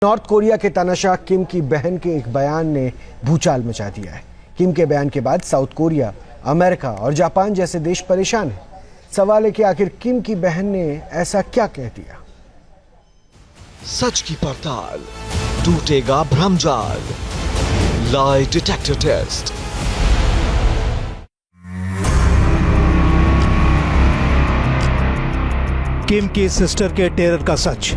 North Korea के तानाशाह किम की बहन के एक बयान ने भूचाल मचा दिया है। किम के बयान के बाद साउथ कोरिया, अमेरिका और जापान जैसे देश परेशान हैं। सवाल है कि आखिर किम की बहन ने ऐसा क्या कह दिया। सच की पड़ताल, टूटेगा भ्रमजाल। Lie detector test. किम की सिस्टर के टेरर का सच।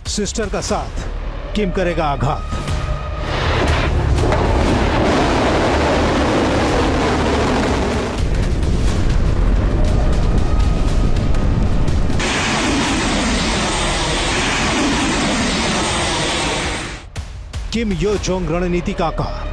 सिस्टर का साथ, किम करेगा आघात। किम यो जोंग रणनीति का आकार।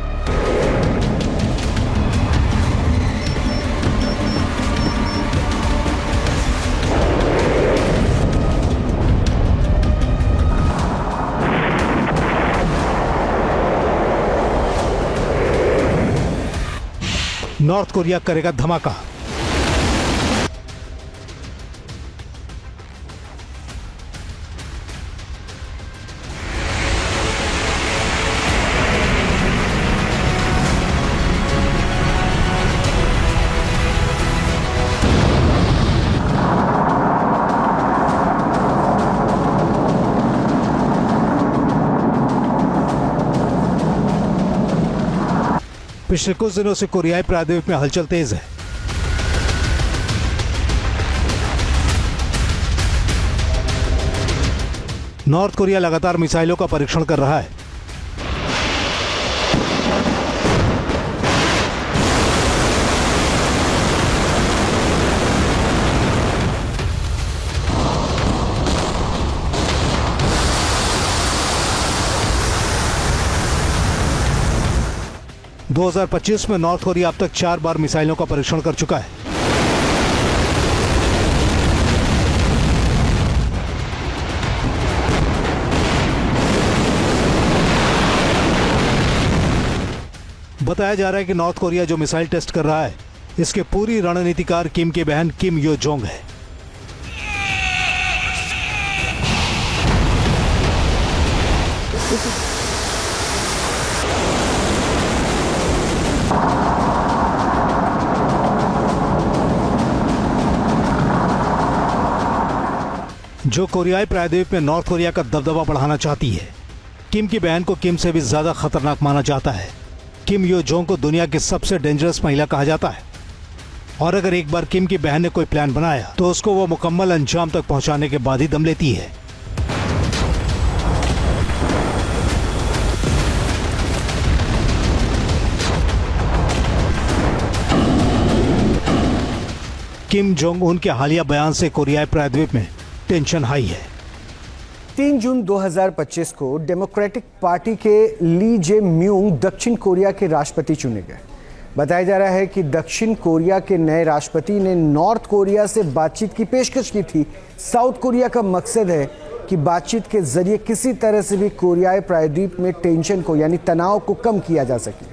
नॉर्थ कोरिया करेगा धमाका। पिछले कुछ दिनों से कोरियाई प्रायद्वीप में हलचल तेज है। नॉर्थ कोरिया लगातार मिसाइलों का परीक्षण कर रहा है। – 2025 में नॉर्थ कोरिया अब तक 4 बार मिसाइलों का परीक्षण कर चुका है। बताया जा रहा है कि नॉर्थ कोरिया जो मिसाइल टेस्ट कर रहा है, इसके पूरी रणनीतिकार किम की बहन किम यो जोंग है। जो कोरियाई प्रायद्वीप में नॉर्थ कोरिया का दबदबा बढ़ाना चाहती है। किम की बहन को किम से भी ज्यादा खतरनाक माना जाता है। किम यो जोंग को दुनिया की सबसे डेंजरस महिला कहा जाता है और अगर एक बार किम की बहन ने कोई प्लान बनाया तो उसको वो मुकम्मल अंजाम तक पहुंचाने के बाद ही दम लेती है। किम जोंग उन के हालिया बयान से कोरियाई प्रायद्वीप में टेंशन हाई है। 3 जून 2025 को डेमोक्रेटिक पार्टी के ली जे म्यूंग दक्षिण कोरिया के राष्ट्रपति चुने गए। बताया जा रहा है कि दक्षिण कोरिया के नए राष्ट्रपति ने नॉर्थ कोरिया से बातचीत की पेशकश की थी। साउथ कोरिया का मकसद है कि बातचीत के जरिए किसी तरह से भी कोरियाई प्रायद्वीप में टेंशन को यानी तनाव को कम किया जा सके।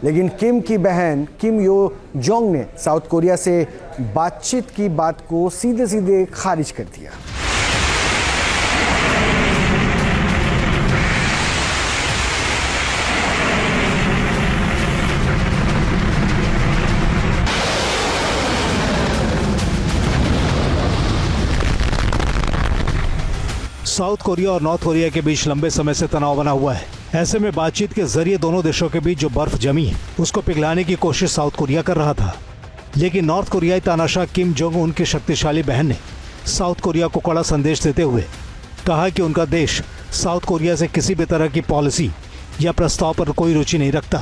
लेकिन किम की बहन किम यो जोंग ने साउथ कोरिया से बातचीत की बात को सीधे सीधे खारिज कर दिया। साउथ कोरिया और नॉर्थ कोरिया के बीच लंबे समय से तनाव बना हुआ है। ऐसे में बातचीत के जरिए दोनों देशों के बीच जो बर्फ जमी है उसको पिघलाने की कोशिश साउथ कोरिया कर रहा था। लेकिन नॉर्थ कोरियाई तानाशाह किम जोंग उन की शक्तिशाली बहन ने साउथ कोरिया को कड़ा संदेश देते हुए कहा कि उनका देश साउथ कोरिया से किसी भी तरह की पॉलिसी या प्रस्ताव पर कोई रुचि नहीं रखता।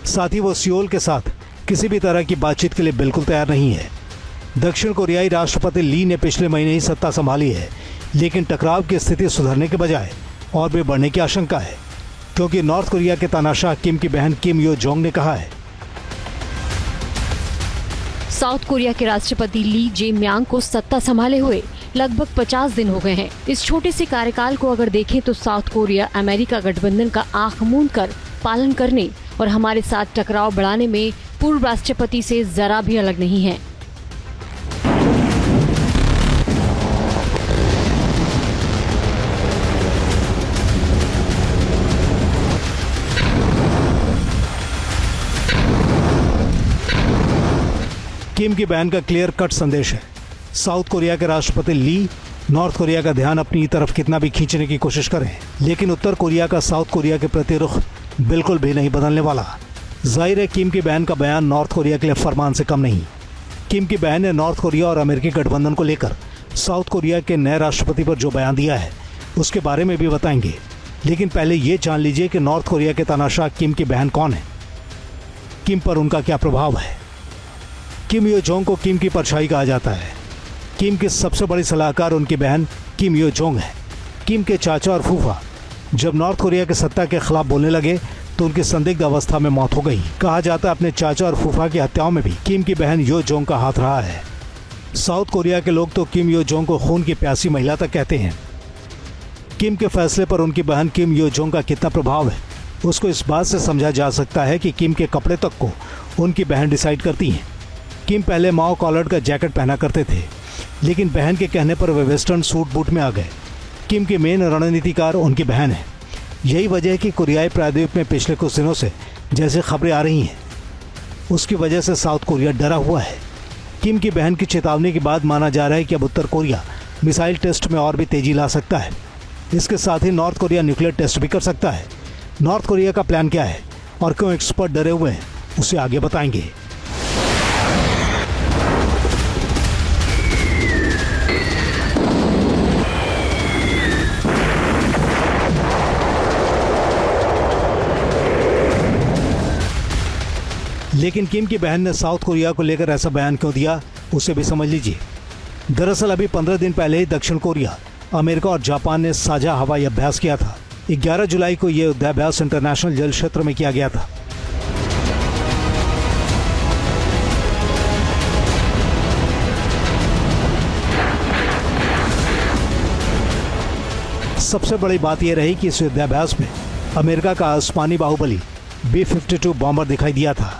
साथ ही वो सियोल के साथ किसी भी तरह की बातचीत के लिए बिल्कुल तैयार नहीं है। दक्षिण कोरियाई राष्ट्रपति ली ने पिछले महीने ही सत्ता संभाली है, लेकिन टकराव की स्थिति सुधरने के बजाय और भी बढ़ने की आशंका है, क्योंकि नॉर्थ कोरिया के तानाशाह किम की बहन किम यो जोंग ने कहा है, साउथ कोरिया के राष्ट्रपति ली जे म्यांग को सत्ता संभाले हुए लगभग 50 दिन हो गए हैं। इस छोटे से कार्यकाल को अगर देखें तो साउथ कोरिया अमेरिका गठबंधन का आंख मूंद कर पालन करने और हमारे साथ टकराव बढ़ाने में पूर्व राष्ट्रपति से जरा भी अलग नहीं है। किम की बहन का क्लियर कट संदेश है। साउथ कोरिया के राष्ट्रपति ली नॉर्थ कोरिया का ध्यान अपनी तरफ कितना भी खींचने की कोशिश करें, लेकिन उत्तर कोरिया का साउथ कोरिया के प्रति रुख बिल्कुल भी नहीं बदलने वाला। जाहिर है किम की बहन का बयान नॉर्थ कोरिया के लिए फरमान से कम नहीं। किम की बहन ने नॉर्थ कोरिया और अमेरिकी गठबंधन को लेकर साउथ कोरिया के नए राष्ट्रपति पर जो बयान दिया है उसके बारे में भी बताएंगे, लेकिन पहले ये जान लीजिए कि नॉर्थ कोरिया के तानाशाह किम की बहन कौन है, किम पर उनका क्या प्रभाव है। किम यो जोंग को किम की परछाई कहा जाता है। किम की सबसे बड़ी सलाहकार उनकी बहन किम यो जोंग है। किम के चाचा और फूफा जब नॉर्थ कोरिया के सत्ता के खिलाफ बोलने लगे तो उनकी संदिग्ध अवस्था में मौत हो गई। कहा जाता है अपने चाचा और फूफा की हत्याओं में भी किम की बहन यो जोंग का हाथ रहा है। साउथ कोरिया के लोग तो किम यो जोंग को खून की प्यासी महिला तक कहते हैं। किम के फैसले पर उनकी बहन किम यो जोंग का कितना प्रभाव है उसको इस बात से समझा जा सकता है कि किम के कपड़े तक को उनकी बहन डिसाइड करती हैं। किम पहले माओ कॉलर्ड का जैकेट पहना करते थे, लेकिन बहन के कहने पर वे वेस्टर्न सूट बूट में आ गए। किम की मेन रणनीतिकार उनकी बहन है। यही वजह है कि कोरियाई प्रायद्वीप में पिछले कुछ दिनों से जैसे खबरें आ रही हैं उसकी वजह से साउथ कोरिया डरा हुआ है। किम की बहन की चेतावनी के बाद माना जा रहा है कि अब उत्तर कोरिया मिसाइल टेस्ट में और भी तेजी ला सकता है। इसके साथ ही नॉर्थ कोरिया न्यूक्लियर टेस्ट भी कर सकता है। नॉर्थ कोरिया का प्लान क्या है और क्यों एक्सपर्ट डरे हुए हैं उसे आगे बताएंगे। लेकिन किम की बहन ने साउथ कोरिया को लेकर ऐसा बयान क्यों दिया उसे भी समझ लीजिए। दरअसल अभी 15 दिन पहले ही दक्षिण कोरिया, अमेरिका और जापान ने साझा हवाई अभ्यास किया था। 11 जुलाई को यह युद्धाभ्यास इंटरनेशनल जल क्षेत्र में किया गया था। सबसे बड़ी बात यह रही कि इस युद्धाभ्यास में अमेरिका का आसमानी बाहुबली B-52 बॉम्बर दिखाई दिया था।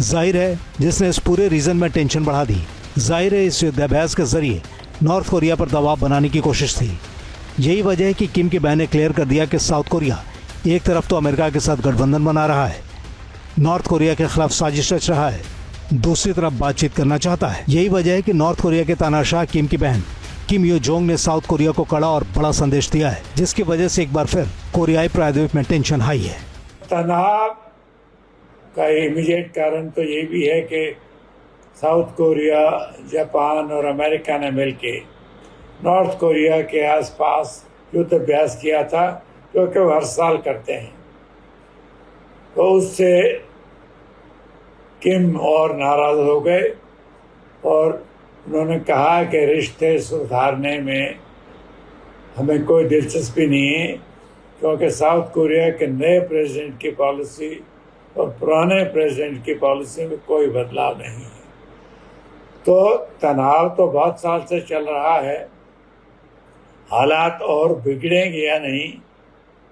जाहिर है जिसने इस पूरे रीजन में टेंशन बढ़ा दी। जाहिर है इस युद्धाभ्यास के जरिए नॉर्थ कोरिया पर दबाव बनाने की कोशिश थी। यही वजह है कि किम की बहन ने क्लियर कर दिया कि साउथ कोरिया एक तरफ तो अमेरिका के साथ गठबंधन बना रहा है, नॉर्थ कोरिया के खिलाफ साजिश रच रहा है, दूसरी तरफ बातचीत करना चाहता है। यही वजह है कि नॉर्थ कोरिया के तानाशाह किम की बहन किम यो जोंग ने साउथ कोरिया को कड़ा और बड़ा संदेश दिया है, जिसकी वजह से एक बार फिर कोरियाई प्रायद्वीप में टेंशन हाई है। तनाव का इमीडिएट कारण तो ये भी है कि साउथ कोरिया, जापान और अमेरिका ने मिलकर नॉर्थ कोरिया के आसपास युद्ध अभ्यास किया था, जो कि वो हर साल करते हैं। तो उससे किम और नाराज हो गए और उन्होंने कहा कि रिश्ते सुधारने में हमें कोई दिलचस्पी नहीं है, क्योंकि साउथ कोरिया के नए प्रेसिडेंट की पॉलिसी और पुराने प्रेसिडेंट की पॉलिसी में कोई बदलाव नहीं है। तो तनाव तो बहुत साल से चल रहा है। हालात और बिगड़ेंगे या नहीं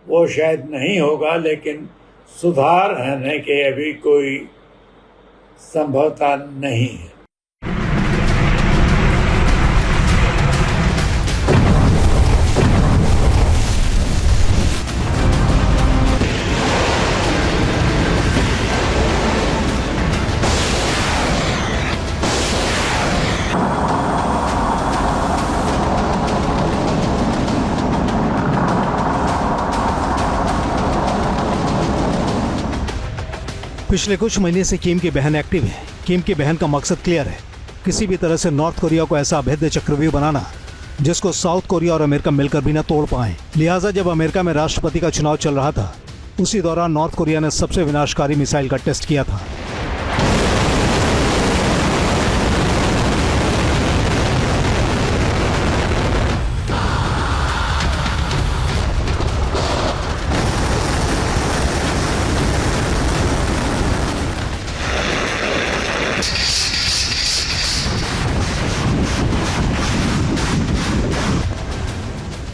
वो शायद नहीं होगा, लेकिन सुधार होने के अभी कोई संभवता नहीं है। पिछले कुछ महीने से किम की बहन एक्टिव है। किम की बहन का मकसद क्लियर है, किसी भी तरह से नॉर्थ कोरिया को ऐसा अभेद्य चक्रव्यूह बनाना जिसको साउथ कोरिया और अमेरिका मिलकर भी न तोड़ पाए। लिहाजा जब अमेरिका में राष्ट्रपति का चुनाव चल रहा था, उसी दौरान नॉर्थ कोरिया ने सबसे विनाशकारी मिसाइल का टेस्ट किया था।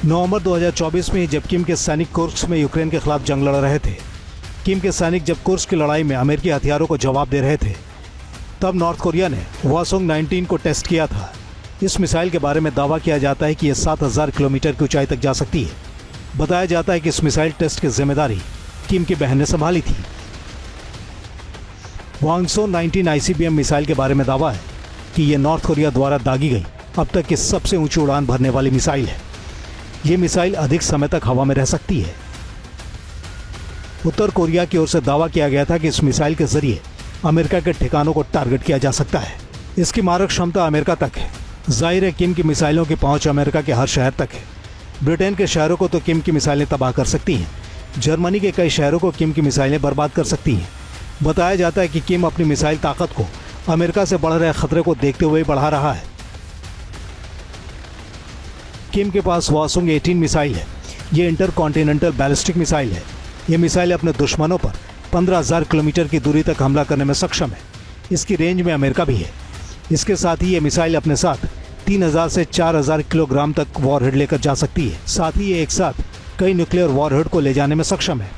नवंबर 2024 में जब किम के सैनिक कुर्स्क में यूक्रेन के खिलाफ जंग लड़ रहे थे, किम के सैनिक जब कुर्स्क की लड़ाई में अमेरिकी हथियारों को जवाब दे रहे थे, तब नॉर्थ कोरिया ने हवासोंग 19 को टेस्ट किया था। इस मिसाइल के बारे में दावा किया जाता है कि यह 7000 किलोमीटर की ऊंचाई तक जा सकती है। बताया जाता है कि इस मिसाइल टेस्ट की जिम्मेदारी किम की बहन ने संभाली थी। हवासोंग 19 ICBM मिसाइल के बारे में दावा है कि यह नॉर्थ कोरिया द्वारा दागी गई अब तक की सबसे ऊंची उड़ान भरने वाली मिसाइल है। ये मिसाइल अधिक समय तक हवा में रह सकती है। उत्तर कोरिया की ओर से दावा किया गया था कि इस मिसाइल के जरिए अमेरिका के ठिकानों को टारगेट किया जा सकता है। इसकी मारक क्षमता अमेरिका तक है। जाहिर है किम की मिसाइलों की पहुंच अमेरिका के हर शहर तक है। ब्रिटेन के शहरों को तो किम की मिसाइलें तबाह कर सकती हैं। जर्मनी के कई शहरों को किम की मिसाइलें बर्बाद कर सकती हैं। बताया जाता है कि किम अपनी मिसाइल ताकत को अमेरिका से बढ़ रहे खतरे को देखते हुए बढ़ा रहा है। किम के पास हवासोंग 18 मिसाइल है। ये इंटरकॉन्टिनेंटल बैलिस्टिक मिसाइल है। ये मिसाइल अपने दुश्मनों पर 15,000 किलोमीटर की दूरी तक हमला करने में सक्षम है। इसकी रेंज में अमेरिका भी है। इसके साथ ही ये मिसाइल अपने साथ 3,000 से 4,000 किलोग्राम तक वॉरहेड लेकर जा सकती है। साथ ही ये एक साथ कई न्यूक्लियर वॉरहेड को ले जाने में सक्षम है।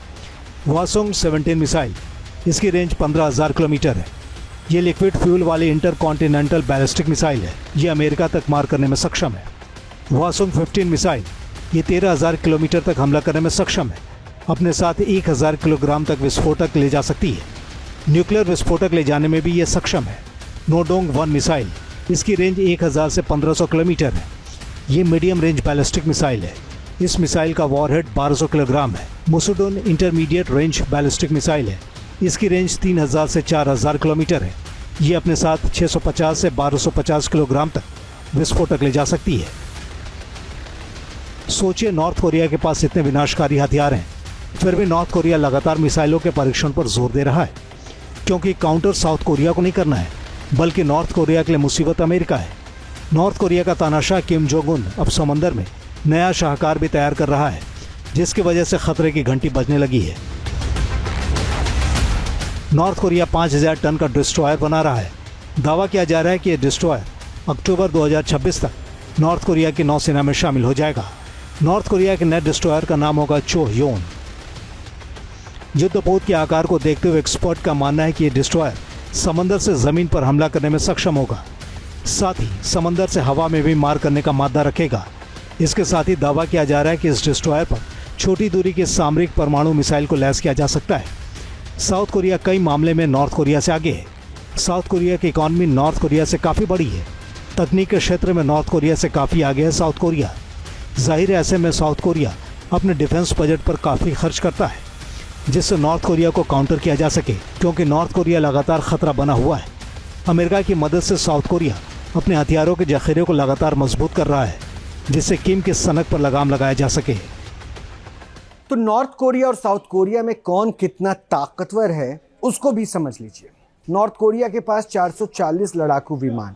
हवासोंग 17 मिसाइल, इसकी रेंज 15,000 किलोमीटर है। ये लिक्विड फ्यूल वाली इंटरकॉन्टिनेंटल बैलिस्टिक मिसाइल है। ये अमेरिका तक मार करने में सक्षम है। हवासोंग 15 मिसाइल, ये 13,000 किलोमीटर तक हमला करने में सक्षम है। अपने साथ 1,000 किलोग्राम तक विस्फोटक ले जा सकती है। न्यूक्लियर विस्फोटक ले जाने में भी ये सक्षम है। नोडोंग 1 मिसाइल, इसकी रेंज 1000 से 1500 किलोमीटर है। ये मीडियम रेंज बैलिस्टिक मिसाइल है। इस मिसाइल का वॉरहेड 1200 किलोग्राम है। मुसुडोन इंटरमीडिएट रेंज बैलिस्टिक मिसाइल है। इसकी रेंज 3000 से 4000 किलोमीटर है। ये अपने साथ 650 से 1250 किलोग्राम तक विस्फोटक ले जा सकती है। सोचिए, नॉर्थ कोरिया के पास इतने विनाशकारी हथियार हैं, फिर भी नॉर्थ कोरिया लगातार मिसाइलों के परीक्षण पर जोर दे रहा है, क्योंकि काउंटर साउथ कोरिया को नहीं करना है, बल्कि नॉर्थ कोरिया के लिए मुसीबत अमेरिका है। नॉर्थ कोरिया का तानाशाह किम जोंग उन अब समंदर में नया शाहकार भी तैयार कर रहा है, जिसकी वजह से खतरे की घंटी बजने लगी है। नॉर्थ कोरिया 5000 टन का डिस्ट्रॉयर बना रहा है। दावा किया जा रहा है कि यह डिस्ट्रॉयर अक्टूबर 2026 तक नॉर्थ कोरिया की नौसेना में शामिल हो जाएगा। नॉर्थ कोरिया के नए डिस्ट्रॉयर का नाम होगा चोहयोन। युद्धपोत के आकार को देखते हुए एक्सपर्ट का मानना है कि यह डिस्ट्रॉयर समंदर से जमीन पर हमला करने में सक्षम होगा। साथ ही समंदर से हवा में भी मार करने का मादा रखेगा। इसके साथ ही दावा किया जा रहा है कि इस डिस्ट्रॉयर पर छोटी दूरी के सामरिक परमाणु मिसाइल को लैस किया जा सकता है। साउथ कोरिया कई मामले में नॉर्थ कोरिया से आगे है। साउथ कोरिया की इकॉनमी नॉर्थ कोरिया से काफ़ी बड़ी है। तकनीक के क्षेत्र में नॉर्थ कोरिया से काफ़ी आगे है साउथ कोरिया। जाहिर है, ऐसे में साउथ कोरिया अपने डिफेंस बजट पर काफ़ी खर्च करता है, जिससे नॉर्थ कोरिया को काउंटर किया जा सके, क्योंकि नॉर्थ कोरिया लगातार खतरा बना हुआ है। अमेरिका की मदद से साउथ कोरिया अपने हथियारों के जखीरे को लगातार मजबूत कर रहा है, जिससे किम की सनक पर लगाम लगाया जा सके। तो नॉर्थ कोरिया और साउथ कोरिया में कौन कितना ताकतवर है, उसको भी समझ लीजिए। नॉर्थ कोरिया के पास 440 लड़ाकू विमान,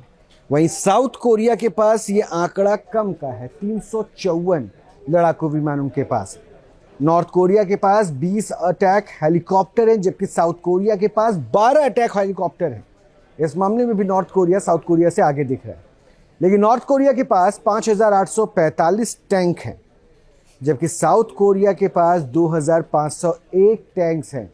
वहीं साउथ कोरिया के पास ये आंकड़ा कम का है, 354 लड़ाकू विमान उनके पास। नॉर्थ कोरिया के पास 20 अटैक हेलीकॉप्टर हैं, जबकि साउथ कोरिया के पास 12 अटैक हेलीकॉप्टर हैं। इस मामले में भी नॉर्थ कोरिया साउथ कोरिया से आगे दिख रहा है। लेकिन नॉर्थ कोरिया के पास 5845 टैंक हैं, जबकि साउथ कोरिया के पास 2501 टैंक्स हैं।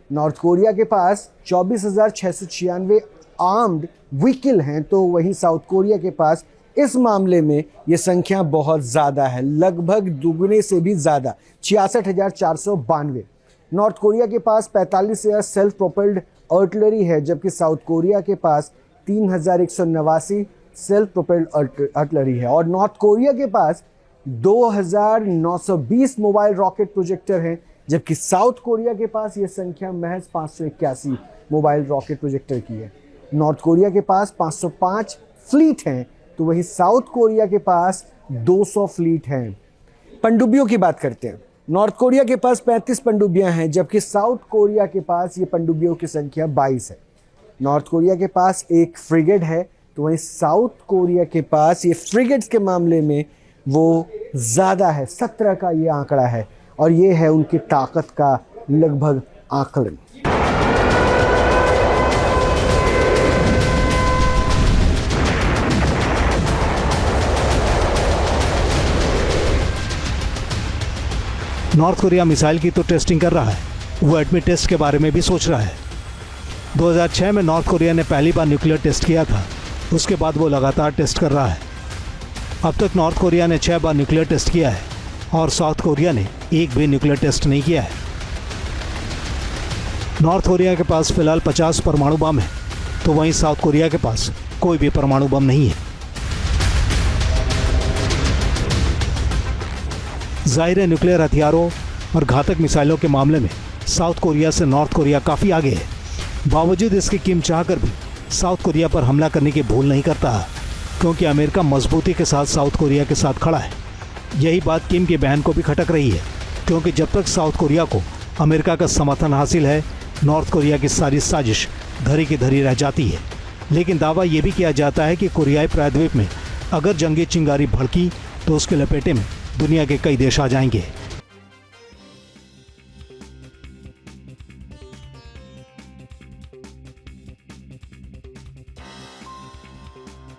नॉर्थ कोरिया के पास 24,696 आर्म्ड व्हीकल हैं, तो वहीं साउथ कोरिया के पास इस मामले में ये संख्या बहुत ज़्यादा है, लगभग दुगने से भी ज़्यादा, 66,492। नॉर्थ कोरिया के पास 45 सेल्फ प्रोपेल्ड आर्टिलरी है, जबकि साउथ कोरिया के पास 3,189 सेल्फ प्रोपेल्ड आर्टिलरी है। और नॉर्थ कोरिया के पास 2,920 मोबाइल रॉकेट प्रोजेक्टर हैं, जबकि साउथ कोरिया के पास ये संख्या महज 581 मोबाइल रॉकेट प्रोजेक्टर की है। नॉर्थ कोरिया के पास 505 फ्लीट हैं, तो वहीं साउथ कोरिया के पास 200 फ्लीट हैं। पनडुब्बियों की बात करते हैं। नॉर्थ कोरिया के पास 35 पनडुब्बियां हैं, जबकि साउथ कोरिया के पास ये पनडुब्बियों की संख्या 22 है। नॉर्थ कोरिया के पास एक फ्रिगेट है, तो वहीं साउथ कोरिया के पास ये फ्रिगेट्स के मामले में वो ज़्यादा है, 17 का ये आंकड़ा है, और ये है उनकी ताकत का लगभग आकलन। नॉर्थ कोरिया मिसाइल की तो टेस्टिंग कर रहा है, वो एटमी टेस्ट के बारे में भी सोच रहा है। 2006 में नॉर्थ कोरिया ने पहली बार न्यूक्लियर टेस्ट किया था, उसके बाद वो लगातार टेस्ट कर रहा है। अब तक नॉर्थ कोरिया ने 6 बार न्यूक्लियर टेस्ट किया है और साउथ कोरिया ने एक भी न्यूक्लियर टेस्ट नहीं किया है। नॉर्थ कोरिया के पास फिलहाल 50 परमाणु बम है, तो वहीं साउथ कोरिया के पास कोई भी परमाणु बम नहीं है। जाहिर है न्यूक्लियर हथियारों और घातक मिसाइलों के मामले में साउथ कोरिया से नॉर्थ कोरिया काफ़ी आगे है। बावजूद इसकी किम चाहकर भी साउथ कोरिया पर हमला करने की भूल नहीं करता, क्योंकि अमेरिका मजबूती के साथ साउथ कोरिया के साथ खड़ा है। यही बात किम की बहन को भी खटक रही है, क्योंकि जब तक साउथ कोरिया को अमेरिका का समर्थन हासिल है, नॉर्थ कोरिया की सारी साजिश धरी की धरी रह जाती है। लेकिन दावा ये भी किया जाता है कि कोरियाई प्रायद्वीप में अगर जंगी चिंगारी भड़की तो उसके लपेटे में दुनिया के कई देश आ जाएंगे।